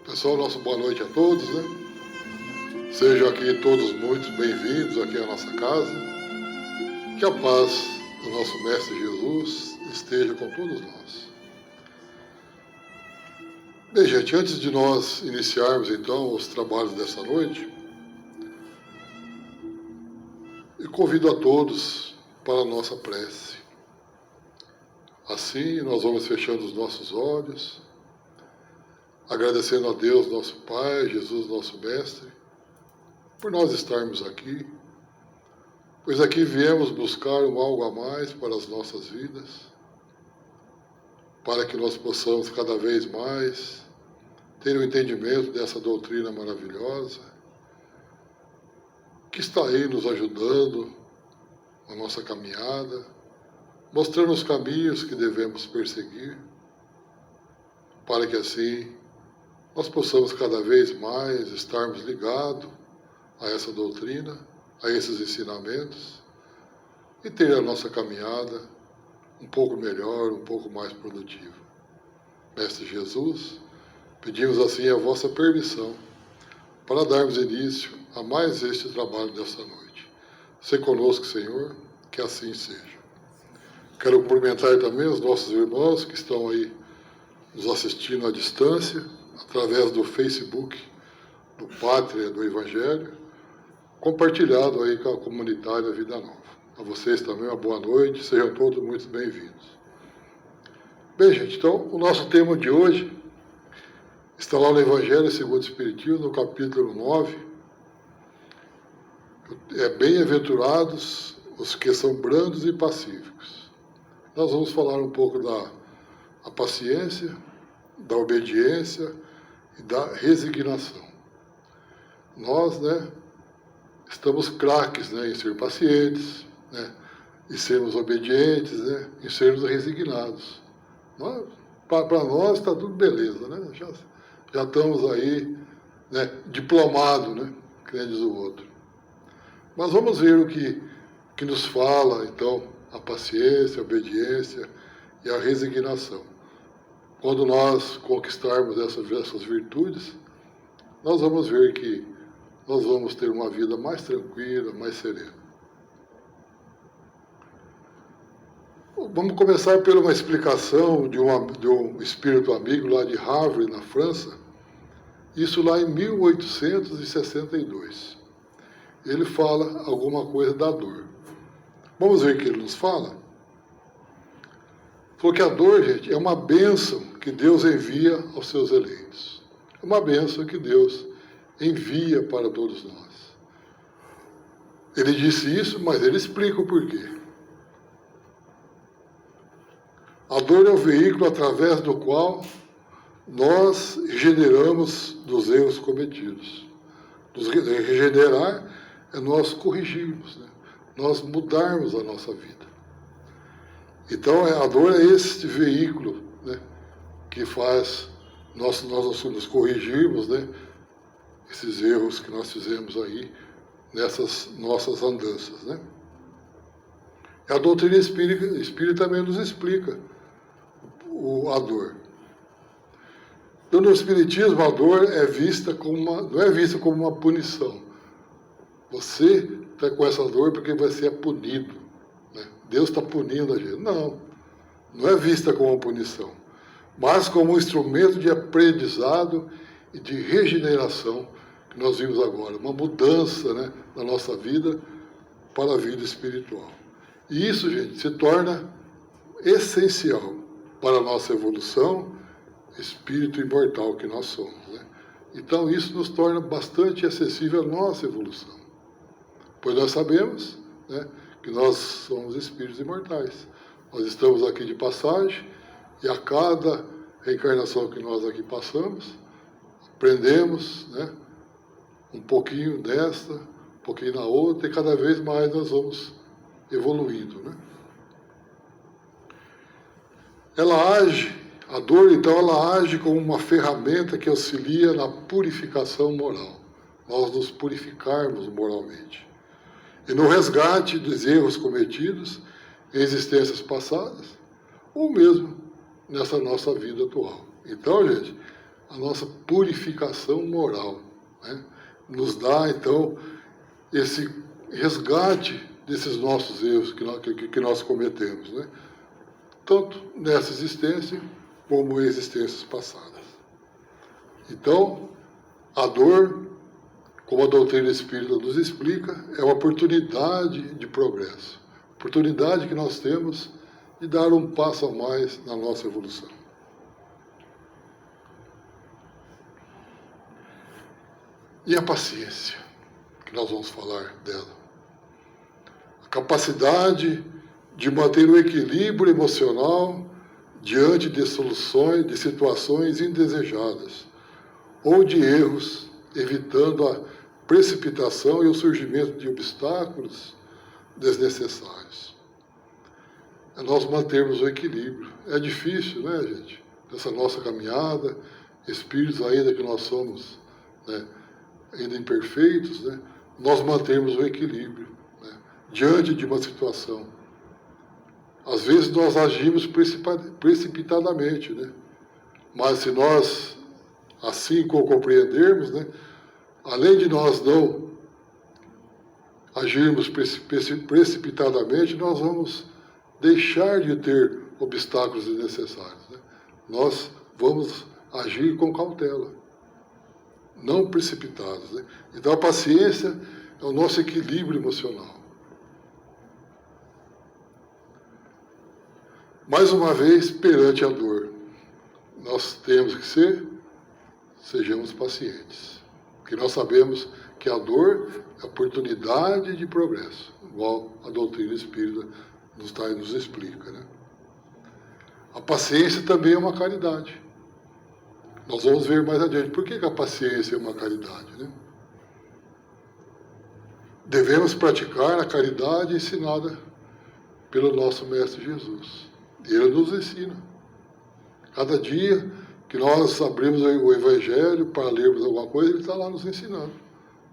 Pessoal, nossa boa noite a todos, né? Sejam aqui todos muito bem-vindos aqui à nossa casa. Que a paz do nosso Mestre Jesus esteja com todos nós. Bem, gente, antes de nós iniciarmos então os trabalhos dessa noite, eu convido a todos para a nossa prece. Assim, nós vamos fechando os nossos olhos, agradecendo a Deus, nosso Pai, Jesus, nosso Mestre, por nós estarmos aqui, pois aqui viemos buscar um algo a mais para as nossas vidas, para que nós possamos cada vez mais ter o entendimento dessa doutrina maravilhosa, que está aí nos ajudando na nossa caminhada, mostrando os caminhos que devemos perseguir, para que assim nós possamos cada vez mais estarmos ligados a essa doutrina, a esses ensinamentos, e ter a nossa caminhada um pouco melhor, um pouco mais produtiva. Mestre Jesus, pedimos assim a vossa permissão para darmos início a mais este trabalho desta noite. Se conosco, Senhor, que assim seja. Quero cumprimentar também os nossos irmãos que estão aí nos assistindo à distância, através do Facebook, do Pátria do Evangelho, compartilhado aí com a comunidade da Vida Nova. A vocês também uma boa noite, sejam todos muito bem-vindos. Bem, gente, então o nosso tema de hoje está lá no Evangelho segundo o Espiritismo, no capítulo 9. Bem-aventurados os que são brandos e pacíficos. Nós vamos falar um pouco da paciência, da obediência e da resignação. Nós, estamos craques, em ser pacientes, em sermos obedientes, em sermos resignados. Para nós está tudo beleza, já estamos aí, diplomados, que nem diz o outro. Mas vamos ver o que nos fala, então, a paciência, a obediência e a resignação. Quando nós conquistarmos essas virtudes, nós vamos ver que nós vamos ter uma vida mais tranquila, mais serena. Vamos começar por uma explicação de um espírito amigo lá de Havre, na França, isso lá em 1862. Ele fala alguma coisa da dor. Vamos ver o que ele nos fala? Falou que a dor, gente, é uma bênção que Deus envia aos seus eleitos. É uma bênção que Deus envia para todos nós. Ele disse isso, mas ele explica o porquê. A dor é o veículo através do qual nós regeneramos dos erros cometidos. Regenerar é nós corrigirmos, nós mudarmos a nossa vida. Então, a dor é esse veículo, que faz nós nos corrigirmos, esses erros que nós fizemos aí nessas nossas andanças, A doutrina espírita também nos explica a dor. Então, no Espiritismo, a dor é vista não é vista como uma punição. Você está com essa dor porque vai ser punido. Deus está punindo a gente. Não é vista como uma punição, mas como um instrumento de aprendizado e de regeneração que nós vimos agora. Uma mudança na nossa vida para a vida espiritual. E isso, gente, se torna essencial para a nossa evolução, espírito imortal que nós somos. Então, isso nos torna bastante acessível à nossa evolução. Pois nós sabemos que nós somos espíritos imortais. Nós estamos aqui de passagem e a cada reencarnação que nós aqui passamos, aprendemos um pouquinho nesta, um pouquinho na outra, e cada vez mais nós vamos evoluindo. A dor, então, ela age como uma ferramenta que auxilia na purificação moral. Nós nos purificarmos moralmente. E no resgate dos erros cometidos em existências passadas, ou mesmo nessa nossa vida atual. Então, gente, a nossa purificação moral, né, nos dá, então, esse resgate desses nossos erros que nós cometemos, né, tanto nessa existência como em existências passadas. Então, a dor, como a doutrina espírita nos explica, é uma oportunidade de progresso, oportunidade que nós temos de dar um passo a mais na nossa evolução. E a paciência, que nós vamos falar dela. A capacidade de manter o equilíbrio emocional diante de soluções, de situações indesejadas, ou de erros, evitando a precipitação e o surgimento de obstáculos desnecessários. É nós mantermos o equilíbrio. É difícil, né, gente? Nessa nossa caminhada, espíritos ainda que nós somos, né, ainda imperfeitos, né, nós mantermos o equilíbrio, né, diante de uma situação. Às vezes nós agimos precipitadamente, né? Mas se nós assim compreendermos, né, além de nós não agirmos precipitadamente, nós vamos deixar de ter obstáculos desnecessários, né? Nós vamos agir com cautela, não precipitados, né? Então a paciência é o nosso equilíbrio emocional. Mais uma vez, perante a dor, nós temos que sejamos pacientes, porque nós sabemos que a dor é oportunidade de progresso, igual a doutrina espírita nos explica, né? A paciência também é uma caridade. Nós vamos ver mais adiante por que a paciência é uma caridade, né? Devemos praticar a caridade ensinada pelo nosso Mestre Jesus. Ele nos ensina. Cada dia que nós abrimos o Evangelho para lermos alguma coisa, ele está lá nos ensinando,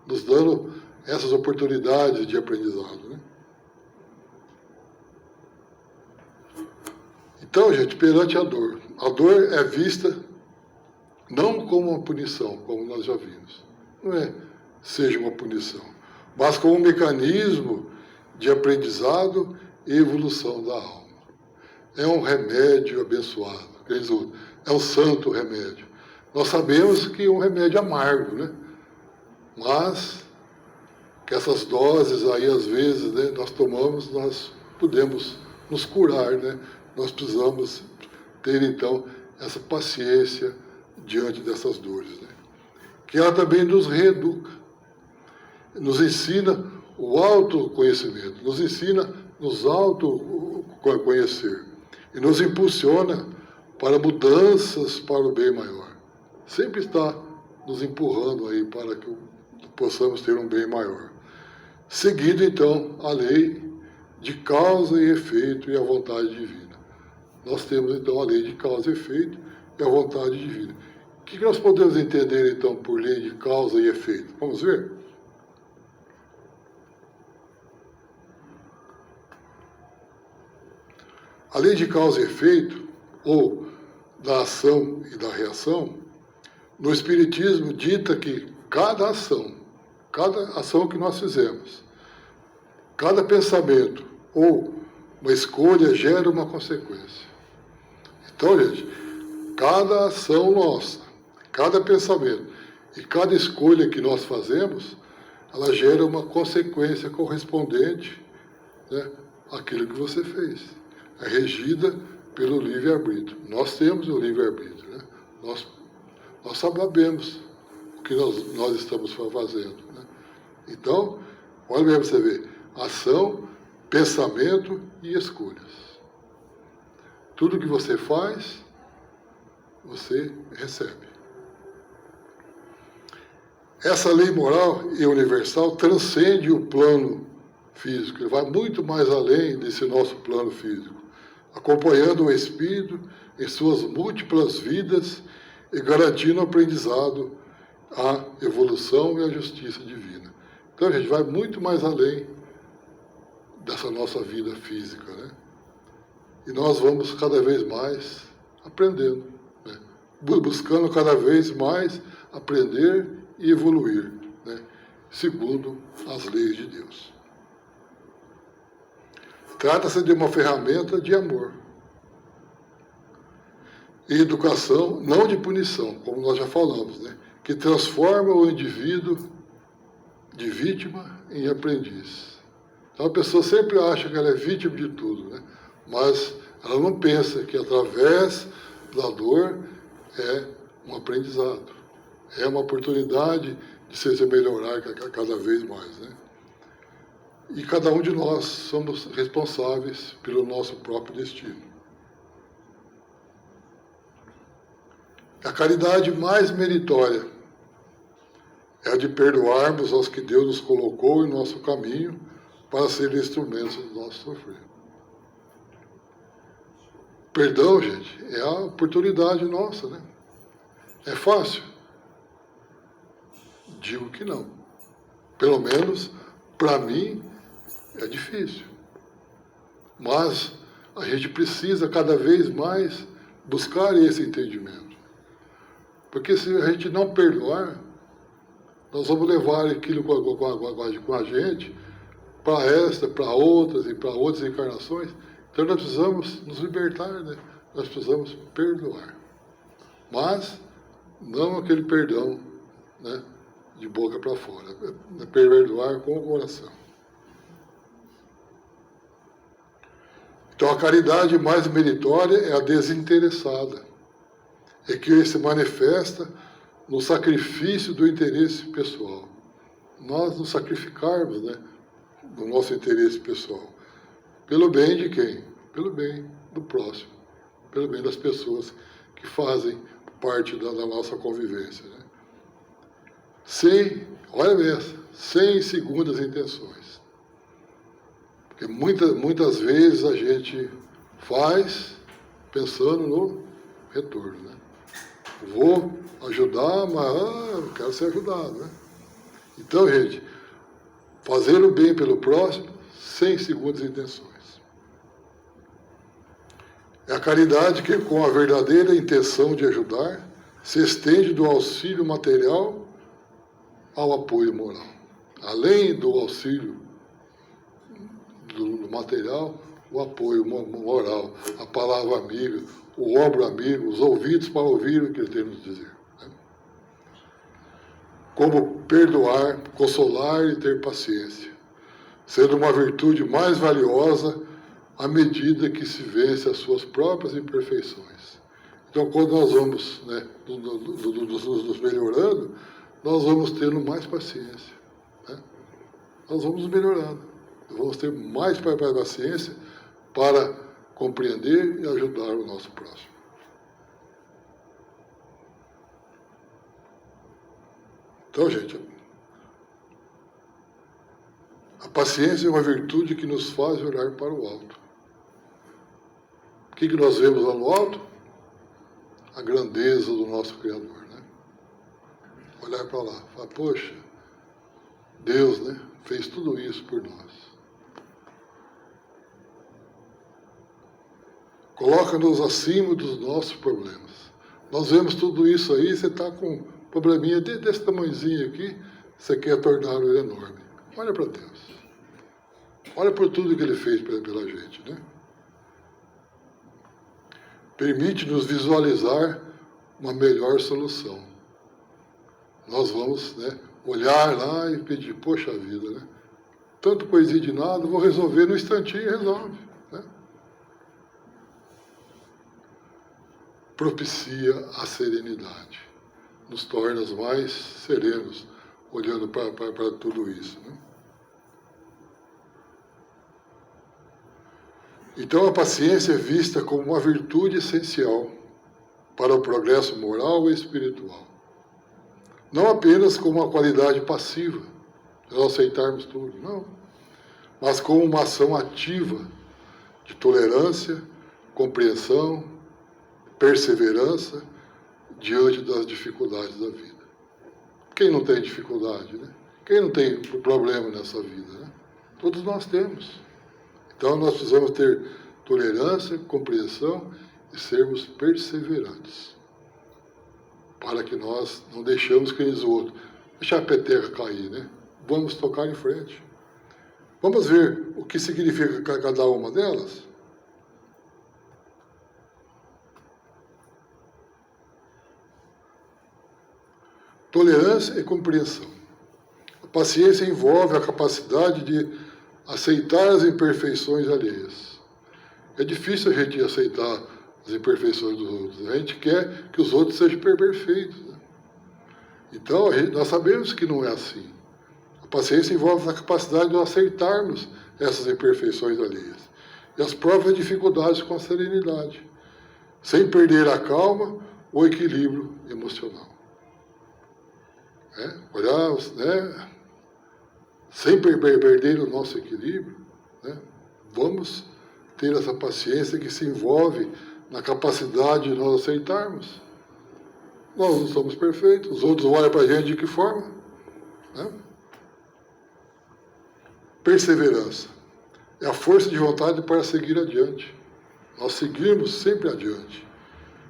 nos dando essas oportunidades de aprendizado, né? Então, gente, perante a dor é vista não como uma punição, como nós já vimos. Não é seja uma punição, mas como um mecanismo de aprendizado e evolução da alma. É um remédio abençoado, é um santo remédio. Nós sabemos que é um remédio amargo, né? Mas que essas doses aí, às vezes, né, nós tomamos, nós podemos nos curar, né? Nós precisamos ter, então, essa paciência diante dessas dores, né? Que ela também nos reeduca, nos ensina o autoconhecimento, nos ensina nos autoconhecer e nos impulsiona para mudanças para o bem maior. Sempre está nos empurrando aí para que possamos ter um bem maior. Seguindo, então, a lei de causa e efeito e a vontade divina. Nós temos, então, a lei de causa e efeito e a vontade divina. O que nós podemos entender, então, por lei de causa e efeito? Vamos ver? A lei de causa e efeito, ou da ação e da reação, no Espiritismo dita que cada ação que nós fizemos, cada pensamento ou uma escolha gera uma consequência. Então, gente, cada ação nossa, cada pensamento e cada escolha que nós fazemos, ela gera uma consequência correspondente, né, àquilo que você fez. É regida pelo livre-arbítrio. Nós temos o livre-arbítrio, né? Nós sabemos o que nós estamos fazendo, né? Então, olha bem para você ver, ação, pensamento e escolhas. Tudo que você faz, você recebe. Essa lei moral e universal transcende o plano físico, ele vai muito mais além desse nosso plano físico, acompanhando o espírito em suas múltiplas vidas e garantindo o aprendizado, a evolução e a justiça divina. Então, a gente vai muito mais além dessa nossa vida física, né? E nós vamos cada vez mais aprendendo, né? Buscando cada vez mais aprender e evoluir, né? Segundo as leis de Deus. Trata-se de uma ferramenta de amor e educação, não de punição, como nós já falamos, né? Que transforma o indivíduo de vítima em aprendiz. Então a pessoa sempre acha que ela é vítima de tudo, né? Mas ela não pensa que através da dor é um aprendizado, é uma oportunidade de se melhorar cada vez mais, né? E cada um de nós somos responsáveis pelo nosso próprio destino. A caridade mais meritória é a de perdoarmos aos que Deus nos colocou em nosso caminho para serem instrumentos do nosso sofrer. Perdão, gente, é a oportunidade nossa, né? É fácil? Digo que não. Pelo menos, para mim, é difícil. Mas a gente precisa cada vez mais buscar esse entendimento. Porque se a gente não perdoar, nós vamos levar aquilo com a gente para esta, para outras e para outras encarnações. Então nós precisamos nos libertar, né? Nós precisamos perdoar. Mas não aquele perdão, né, de boca para fora. É perdoar com o coração. Então a caridade mais meritória é a desinteressada. É que se manifesta no sacrifício do interesse pessoal. Nós nos sacrificarmos, né, do nosso interesse pessoal. Pelo bem de quem? Pelo bem do próximo. Pelo bem das pessoas que fazem parte da nossa convivência, né? Olha mesmo, sem segundas intenções. Porque muitas vezes a gente faz pensando no retorno, né? Vou ajudar, mas eu quero ser ajudado, né? Então, gente, fazer o bem pelo próximo sem segundas intenções. É a caridade que, com a verdadeira intenção de ajudar, se estende do auxílio material ao apoio moral. Além do auxílio do material, o apoio moral, a palavra amiga, o ombro amigo, os ouvidos para ouvir o que ele tem a nos dizer. Né? Como perdoar, consolar e ter paciência, sendo uma virtude mais valiosa à medida que se vence as suas próprias imperfeições. Então, quando nós vamos, né, nos melhorando, nós vamos tendo mais paciência. Né? Nós vamos melhorando. Vamos ter mais paciência para compreender e ajudar o nosso próximo. Então, gente, a paciência é uma virtude que nos faz olhar para o alto. O que nós vemos lá no alto? A grandeza do nosso Criador, né? Olhar para lá, falar, poxa, Deus, né, fez tudo isso por nós. Coloca-nos acima dos nossos problemas. Nós vemos tudo isso aí, você está com um probleminha desse tamanhozinho aqui, você quer torná-lo enorme. Olha para Deus. Olha por tudo que Ele fez pela gente, né? Permite-nos visualizar uma melhor solução. Nós vamos, né, olhar lá e pedir, poxa vida, né? Tanto coisinha de nada, vou resolver no instantinho e resolve. Né? Propicia a serenidade. Nos torna mais serenos, olhando para tudo isso. Né? Então a paciência é vista como uma virtude essencial para o progresso moral e espiritual. Não apenas como uma qualidade passiva, de nós aceitarmos tudo, não. Mas como uma ação ativa de tolerância, compreensão, perseverança diante das dificuldades da vida. Quem não tem dificuldade, né? Quem não tem problema nessa vida, né? Todos nós temos. Então nós precisamos ter tolerância, compreensão e sermos perseverantes, para que nós não deixamos que eles o outro, deixar a peteca cair, né? Vamos tocar em frente. Vamos ver o que significa cada uma delas? Tolerância e compreensão. A paciência envolve a capacidade de aceitar as imperfeições alheias. É difícil a gente aceitar as imperfeições dos outros. A gente quer que os outros sejam perfeitos, né? Então, nós sabemos que não é assim. A paciência envolve a capacidade de aceitarmos essas imperfeições alheias e as próprias dificuldades com a serenidade, sem perder a calma ou equilíbrio emocional. Olhar, né? Sem perder o nosso equilíbrio, né? Vamos ter essa paciência que se envolve na capacidade de nós aceitarmos. Nós não somos perfeitos, os outros olham para a gente de que forma? Né? Perseverança é a força de vontade para seguir adiante. Nós seguimos sempre adiante,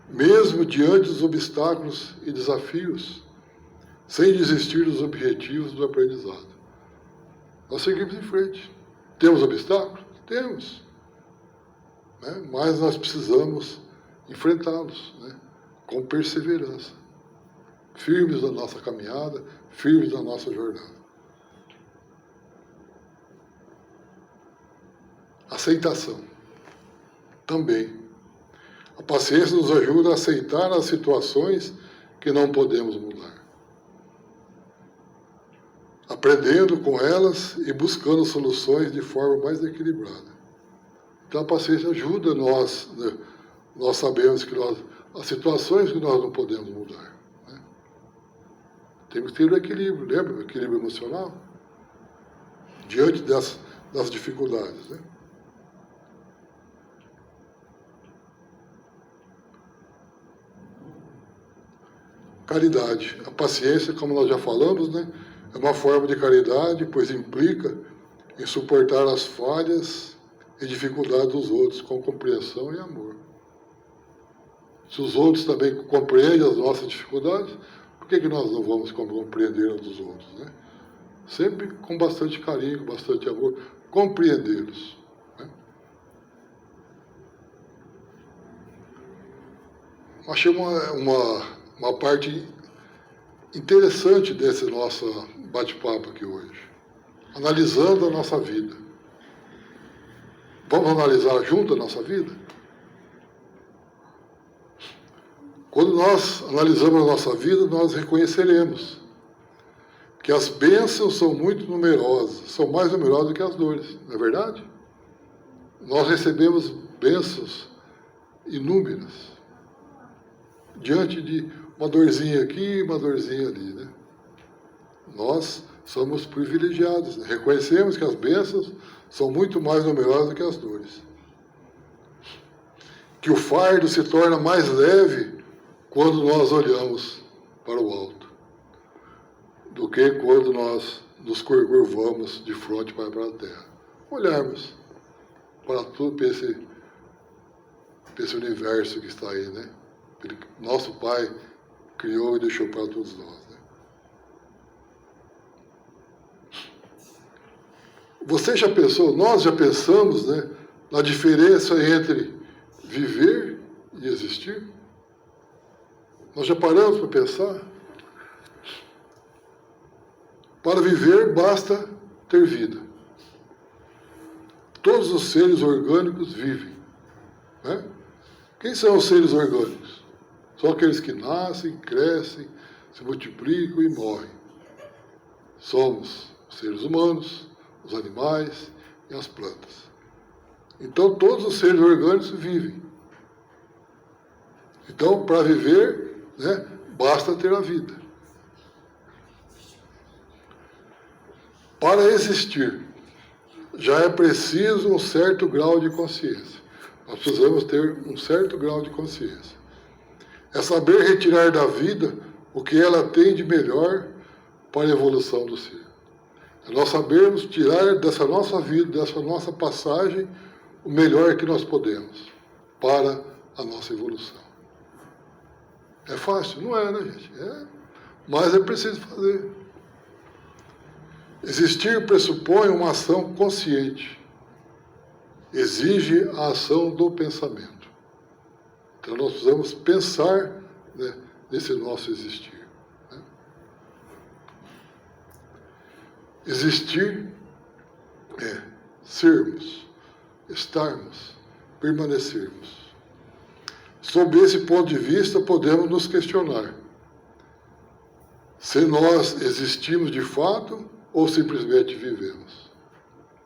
mesmo diante dos obstáculos e desafios, sem desistir dos objetivos do aprendizado. Nós seguimos em frente. Temos obstáculos? Temos. Né? Mas nós precisamos enfrentá-los, né? Com perseverança. Firmes na nossa caminhada, firmes na nossa jornada. Aceitação. Também. A paciência nos ajuda a aceitar as situações que não podemos mudar, aprendendo com elas e buscando soluções de forma mais equilibrada. Então a paciência ajuda nós, né? Nós sabemos que as situações que nós não podemos mudar, né? Temos que ter o equilíbrio, lembra? O equilíbrio emocional, diante das dificuldades, né? Caridade. A paciência, como nós já falamos, né? É uma forma de caridade, pois implica em suportar as falhas e dificuldades dos outros com compreensão e amor. Se os outros também compreendem as nossas dificuldades, por que nós não vamos compreender as dos outros, né? Sempre com bastante carinho, com bastante amor, compreendê-los, né? Achei uma parte interessante desse nosso bate-papo aqui hoje, analisando a nossa vida. Vamos analisar junto a nossa vida? Quando nós analisamos a nossa vida, nós reconheceremos que as bênçãos são muito numerosas, são mais numerosas do que as dores, não é verdade? Nós recebemos bênçãos inúmeras, diante de uma dorzinha aqui, uma dorzinha ali, né? Nós somos privilegiados, né? Reconhecemos que as bênçãos são muito mais numerosas do que as dores. Que o fardo se torna mais leve quando nós olhamos para o alto, do que quando nós nos curvamos de frente para a terra. Olharmos para tudo, para esse universo que está aí, né? Nosso Pai criou e deixou para todos nós, né? Você já pensou, nós já pensamos, né, na diferença entre viver e existir? Nós já paramos para pensar? Para viver basta ter vida. Todos os seres orgânicos vivem, né? Quem são os seres orgânicos? São aqueles que nascem, crescem, se multiplicam e morrem. Somos os seres humanos, os animais e as plantas. Então, todos os seres orgânicos vivem. Então, para viver, né, basta ter a vida. Para existir, já é preciso um certo grau de consciência. Nós precisamos ter um certo grau de consciência. É saber retirar da vida o que ela tem de melhor para a evolução do ser. É nós sabermos tirar dessa nossa vida, dessa nossa passagem, o melhor que nós podemos para a nossa evolução. É fácil? Não é, né, gente? Mas é preciso fazer. Existir pressupõe uma ação consciente. Exige a ação do pensamento. Então nós precisamos pensar, né, nesse nosso existir. Né? Existir é sermos, estarmos, permanecermos. Sob esse ponto de vista, podemos nos questionar se nós existimos de fato ou simplesmente vivemos.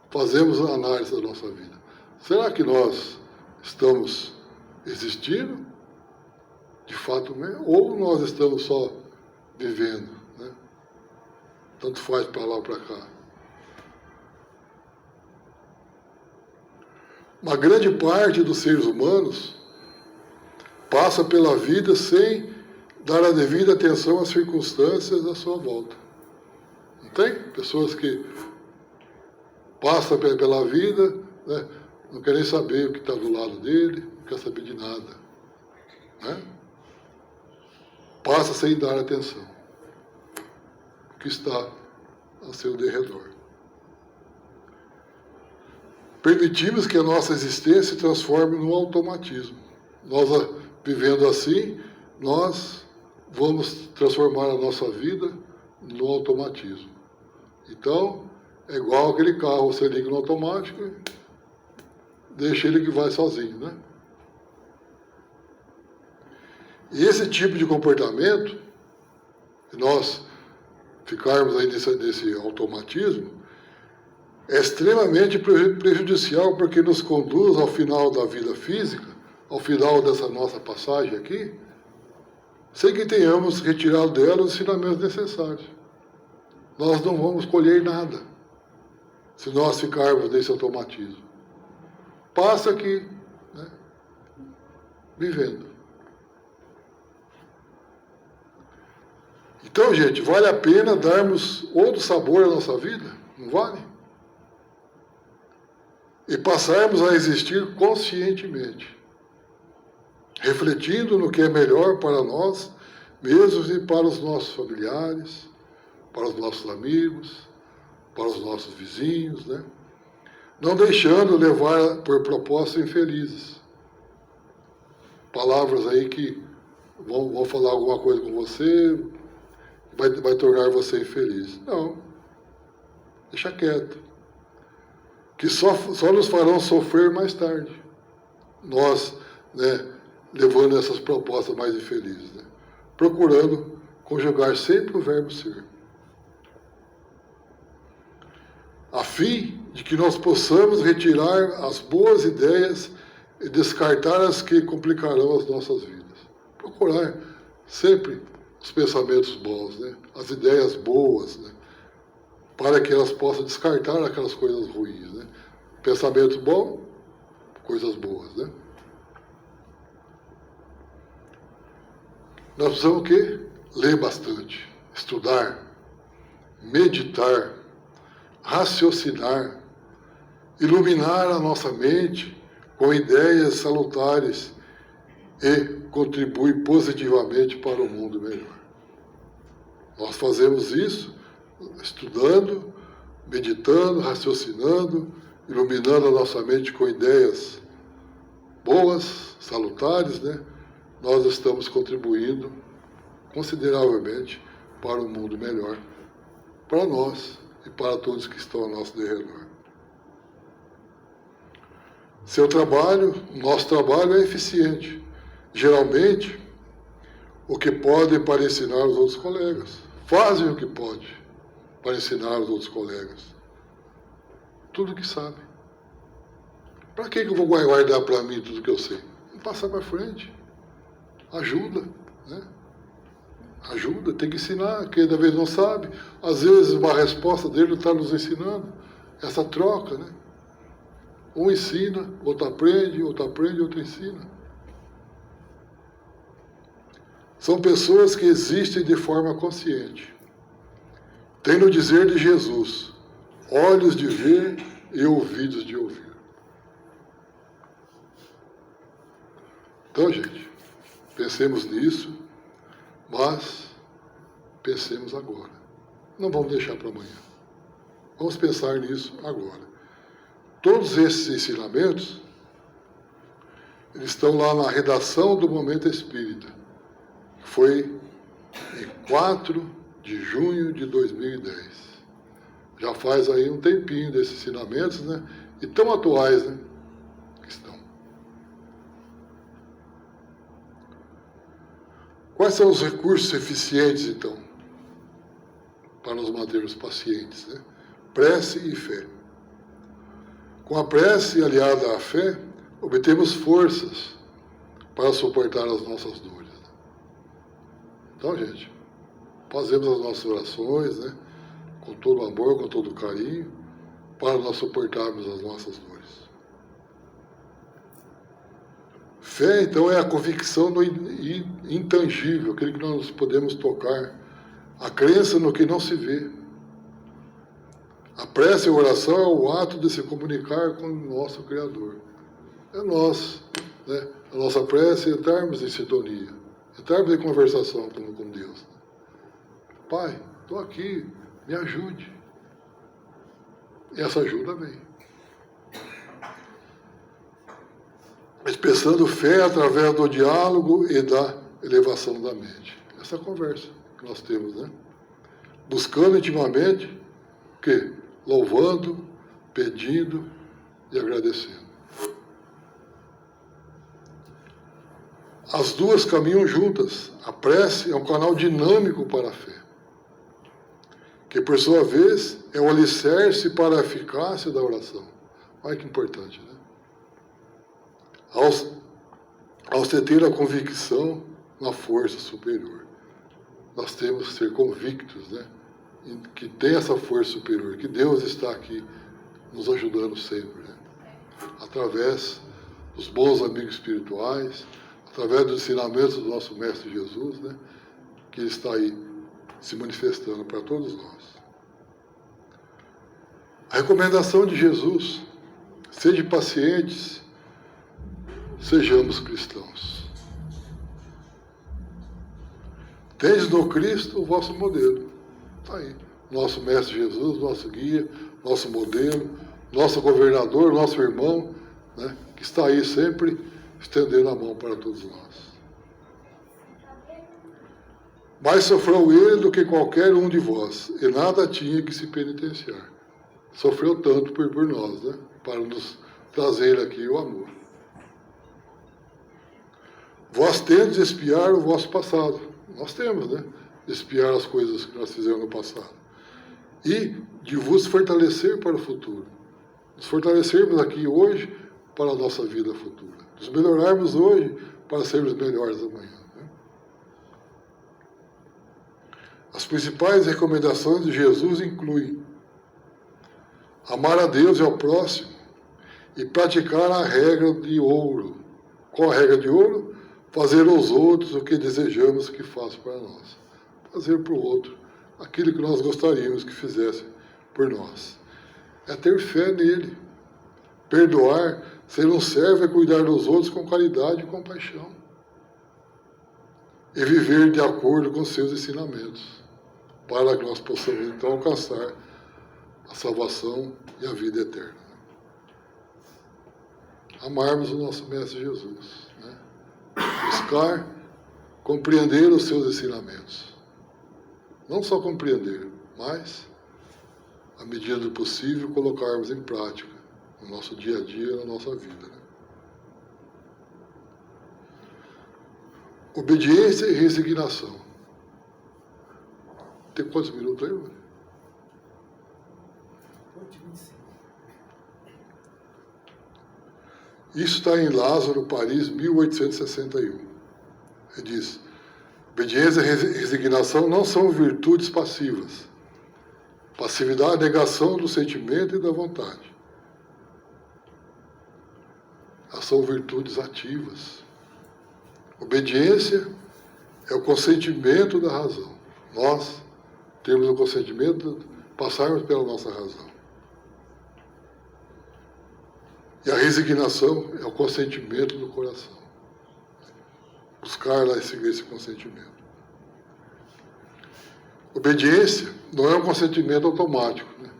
Fazemos a análise da nossa vida. Será que nós estamos existindo de fato mesmo? Ou nós estamos só vivendo? Né? Tanto faz para lá ou para cá. Uma grande parte dos seres humanos passa pela vida sem dar a devida atenção às circunstâncias à sua volta. Não tem? Pessoas que passam pela vida, né, não querem saber o que está do lado dele, não quer saber de nada. Né? Passa sem dar atenção ao que está ao seu derredor. Permitimos que a nossa existência se transforme num automatismo. Nós, vivendo assim, nós vamos transformar a nossa vida no automatismo. Então, é igual aquele carro, você liga no automático e deixa ele que vai sozinho, né? E esse tipo de comportamento, nós ficarmos aí nesse automatismo, é extremamente prejudicial porque nos conduz ao final da vida física, ao final dessa nossa passagem aqui, sem que tenhamos retirado dela os ensinamentos necessários. Nós não vamos colher nada se nós ficarmos nesse automatismo. Passa aqui, né, vivendo. Então, gente, vale a pena darmos outro sabor à nossa vida? Não vale? E passarmos a existir conscientemente, refletindo no que é melhor para nós mesmos e para os nossos familiares, para os nossos amigos, para os nossos vizinhos, né? Não deixando levar por propostas infelizes. Palavras aí que vão falar alguma coisa com você, vai tornar você infeliz. Não, deixa quieto. Que só nos farão sofrer mais tarde. Nós, né, levando essas propostas mais infelizes, né? Procurando conjugar sempre o verbo ser. A fim de que nós possamos retirar as boas ideias e descartar as que complicarão as nossas vidas. Procurar sempre os pensamentos bons, né? As ideias boas, né? Para que elas possam descartar aquelas coisas ruins, né? Pensamento bom, coisas boas, né? Nós precisamos o quê? Ler bastante, estudar, meditar, raciocinar, iluminar a nossa mente com ideias salutares e contribuir positivamente para um mundo melhor. Nós fazemos isso estudando, meditando, raciocinando, iluminando a nossa mente com ideias boas, salutares, né? Nós estamos contribuindo consideravelmente para um mundo melhor, para nós e para todos que estão ao nosso derredor. Nosso trabalho é eficiente. Geralmente, o que podem para ensinar os outros colegas. Fazem o que podem para ensinar os outros colegas. Tudo que sabem. Para que eu vou guardar para mim tudo que eu sei? Vou passar para frente. Ajuda, né? Ajuda, tem que ensinar, quem da vez não sabe. Às vezes uma resposta dele está nos ensinando. Essa troca, né? Um ensina, outro aprende, outro ensina. São pessoas que existem de forma consciente. Tem no dizer de Jesus, olhos de ver e ouvidos de ouvir. Então, gente, pensemos nisso, mas pensemos agora. Não vamos deixar para amanhã. Vamos pensar nisso agora. Todos esses ensinamentos, eles estão lá na redação do Momento Espírita, que foi em 4 de junho de 2010. Já faz aí um tempinho desses ensinamentos, né? E tão atuais, né? Que estão. Quais são os recursos eficientes, então, para nos mantermos pacientes, né? Prece e fé. Com a prece aliada à fé, obtemos forças para suportar as nossas dores. Então, gente, fazemos as nossas orações, né? Com todo amor, com todo carinho, para nós suportarmos as nossas dores. Fé, então, é a convicção no intangível, aquele que nós podemos tocar, a crença no que não se vê. A prece e a oração é o ato de se comunicar com o nosso Criador. É nós, né? A nossa prece é entrarmos em sintonia, entrarmos em conversação com Deus. Pai, estou aqui, me ajude. E essa ajuda vem. Expressando fé através do diálogo e da elevação da mente. Essa conversa que nós temos, né? Buscando intimamente o quê? Louvando, pedindo e agradecendo. As duas caminham juntas. A prece é um canal dinâmico para a fé, que por sua vez é o alicerce para a eficácia da oração. Olha que importante, né? Ao se ter a convicção na força superior, nós temos que ser convictos, né? Que tem essa força superior, que Deus está aqui nos ajudando sempre, né? Através dos bons amigos espirituais, através dos ensinamentos do nosso Mestre Jesus, né? Que Ele está aí se manifestando para todos nós. A recomendação de Jesus: sede pacientes, sejamos cristãos. Tendes no Cristo o vosso modelo. Está aí. Nosso Mestre Jesus, nosso guia, nosso modelo, nosso governador, nosso irmão, né, que está aí sempre estendendo a mão para todos nós. Mais sofreu ele do que qualquer um de vós, e nada tinha que se penitenciar. Sofreu tanto por nós, né, para nos trazer aqui o amor. Vós tendes de espiar o vosso passado. Nós temos, né? Espiar as coisas que nós fizemos no passado. E de vos fortalecer para o futuro. Nos fortalecermos aqui hoje para a nossa vida futura. Nos melhorarmos hoje para sermos melhores amanhã. Né? As principais recomendações de Jesus incluem amar a Deus e ao próximo e praticar a regra de ouro. Qual a regra de ouro? Fazer aos outros o que desejamos que façam para nós. Fazer para o outro aquilo que nós gostaríamos que fizesse por nós. É ter fé nele. Perdoar, ser um servo é cuidar dos outros com caridade e compaixão. E viver de acordo com seus ensinamentos, para que nós possamos então alcançar a salvação e a vida eterna. Amarmos o nosso Mestre Jesus, né? Buscar compreender os seus ensinamentos. Não só compreender, mas, à medida do possível, colocarmos em prática no nosso dia a dia, na nossa vida. Né? Obediência e resignação. Tem quantos minutos aí, mano? Isso está em Lázaro, Paris, 1861. Ele diz: obediência e resignação não são virtudes passivas. Passividade é a negação do sentimento e da vontade. Elas são virtudes ativas. Obediência é o consentimento da razão. Nós temos o consentimento de passarmos pela nossa razão. E a resignação é o consentimento do coração. buscar lá esse consentimento. Obediência não é um consentimento automático, né?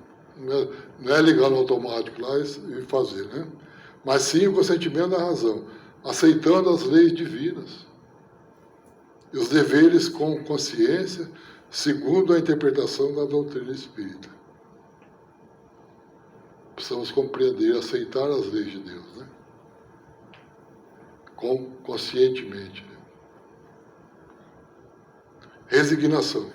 Não é ligar no automático lá e fazer, né? Mas sim o consentimento da razão, aceitando as leis divinas e os deveres com consciência, segundo a interpretação da doutrina espírita. Precisamos compreender, aceitar as leis de Deus, né? Conscientemente. Né? Resignação.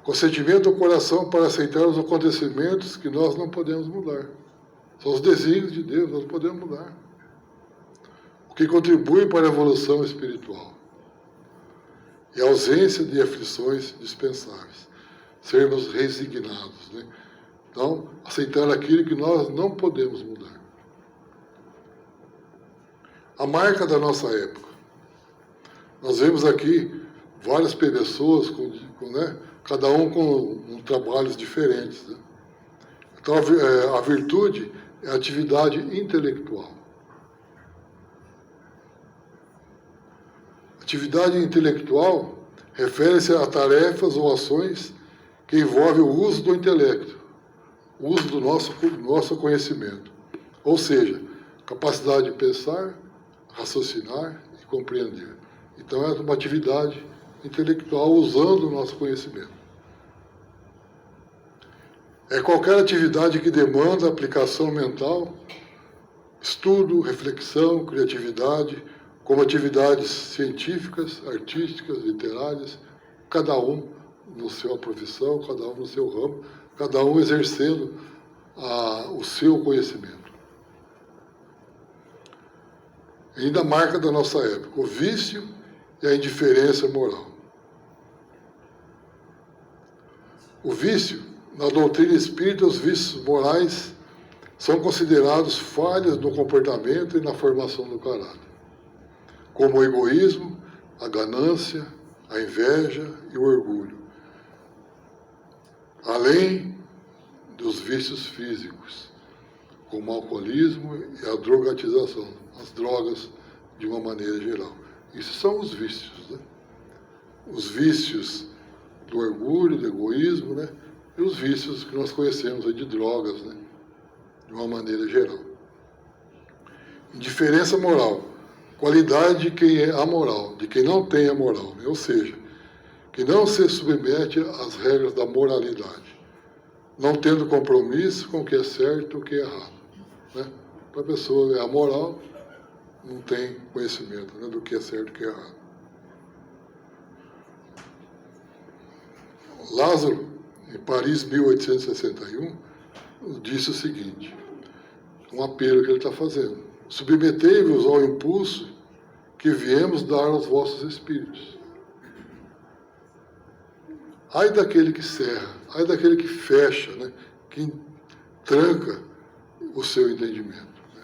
Consentimento do coração para aceitar os acontecimentos que nós não podemos mudar. São os desígnios de Deus, nós não podemos mudar. O que contribui para a evolução espiritual. E a ausência de aflições dispensáveis. Sermos resignados, né? Então, aceitar aquilo que nós não podemos mudar. A marca da nossa época. Nós vemos aqui várias pessoas, né? Cada um com trabalhos diferentes. Né? Então, a virtude é a atividade intelectual. Atividade intelectual refere-se a tarefas ou ações que envolvem o uso do intelecto, o uso do nosso conhecimento. Ou seja, capacidade de pensar, raciocinar e compreender. Então, é uma atividade intelectual usando o nosso conhecimento. É qualquer atividade que demanda aplicação mental, estudo, reflexão, criatividade, como atividades científicas, artísticas, literárias, cada um na sua profissão, cada um no seu ramo, cada um exercendo o seu conhecimento. Ainda a marca da nossa época, o vício e a indiferença moral. O vício, na doutrina espírita, os vícios morais são considerados falhas no comportamento e na formação do caráter, como o egoísmo, a ganância, a inveja e o orgulho, além dos vícios físicos, como o alcoolismo e a drogatização, as drogas de uma maneira geral. Isso são os vícios, né? Os vícios do orgulho, do egoísmo, né? E os vícios que nós conhecemos aí de drogas, né? De uma maneira geral. Indiferença moral, qualidade de quem é amoral, de quem não tem a moral, né? Ou seja, que não se submete às regras da moralidade, não tendo compromisso com o que é certo e o que é errado. Né? Para a pessoa é amoral, não tem conhecimento, né, do que é certo e o que é errado. Lázaro, em Paris, 1861, disse o seguinte, um apelo que ele está fazendo: submetei-vos ao impulso que viemos dar aos vossos espíritos. Ai daquele que cerra, ai daquele que fecha, né, que tranca o seu entendimento. Né?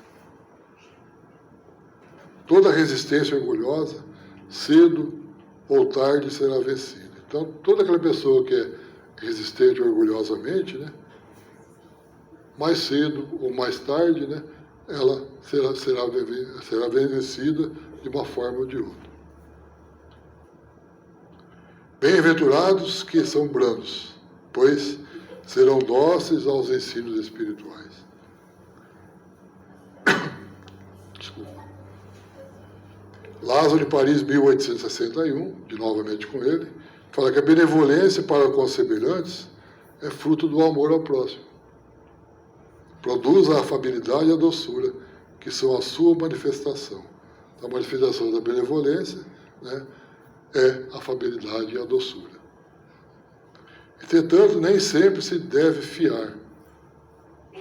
Toda resistência orgulhosa, cedo ou tarde, será vencida. Então, toda aquela pessoa que é resistente orgulhosamente, né, mais cedo ou mais tarde, né, ela será vencida de uma forma ou de outra. Bem-aventurados que são brandos, pois serão dóceis aos ensinos espirituais. Desculpa. Lázaro de Paris, 1861, de novamente com ele, fala que a benevolência para com os semelhantes é fruto do amor ao próximo. Produz a afabilidade e a doçura, que são a sua manifestação. A manifestação da benevolência, né, é a afabilidade e a doçura. Entretanto, nem sempre se deve fiar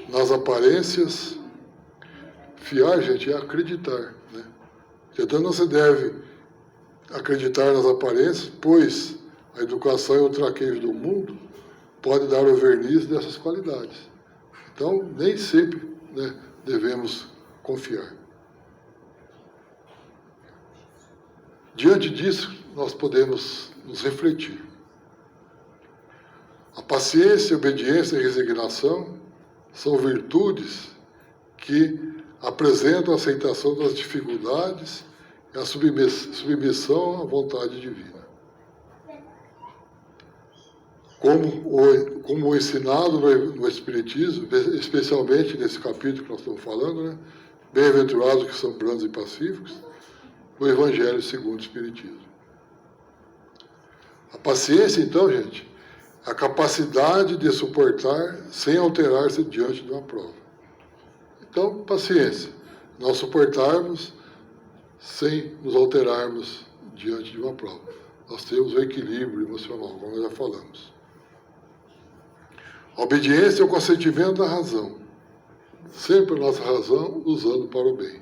nas aparências. Fiar, gente, é acreditar. Né? Entretanto, não se deve acreditar nas aparências, pois a educação e o traquejo do mundo pode dar o verniz dessas qualidades. Então, nem sempre, né, devemos confiar. Diante disso, nós podemos nos refletir. A paciência, a obediência e a resignação são virtudes que apresentam a aceitação das dificuldades e É a submissão à vontade divina. Como ensinado no Espiritismo, especialmente nesse capítulo que nós estamos falando, né? Bem-aventurados que são brandos e pacíficos, no Evangelho segundo o Espiritismo. A paciência, então, gente, é a capacidade de suportar sem alterar-se diante de uma prova. Então, paciência, nós suportarmos sem nos alterarmos diante de uma prova. Nós temos o equilíbrio emocional, como nós já falamos. A obediência é o consentimento da razão, sempre a nossa razão usando para o bem.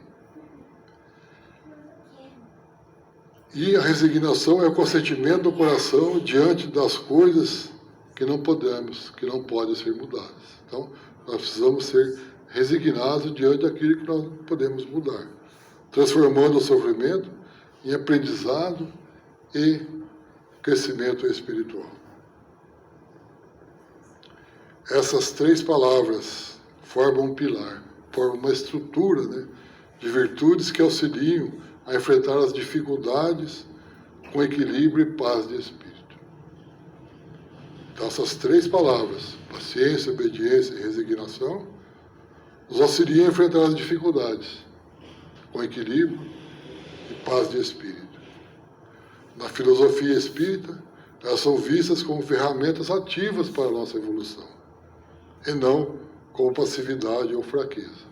E a resignação é o consentimento do coração diante das coisas que não podemos, que não podem ser mudadas. Então, nós precisamos ser resignados diante daquilo que nós não podemos mudar, transformando o sofrimento em aprendizado e crescimento espiritual. Essas três palavras formam um pilar, formam uma estrutura, né, de virtudes que auxiliam a enfrentar as dificuldades com equilíbrio e paz de espírito. Então, essas três palavras, paciência, obediência e resignação, nos auxiliam a enfrentar as dificuldades com equilíbrio e paz de espírito. Na filosofia espírita, elas são vistas como ferramentas ativas para a nossa evolução, e não como passividade ou fraqueza.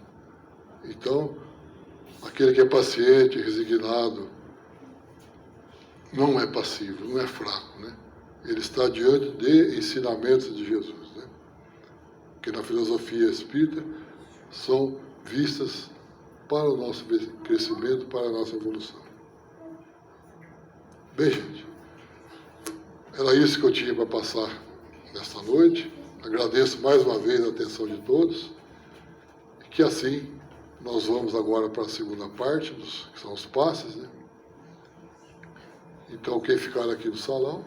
Então, aquele que é paciente, resignado, não é passivo, não é fraco, né? Ele está diante de ensinamentos de Jesus, né? Que na filosofia espírita são vistas para o nosso crescimento, para a nossa evolução. Bem, gente, era isso que eu tinha para passar nesta noite. Agradeço mais uma vez a atenção de todos, e que assim nós vamos agora para a segunda parte, que são os passes, né? Então, quem ficar aqui no salão,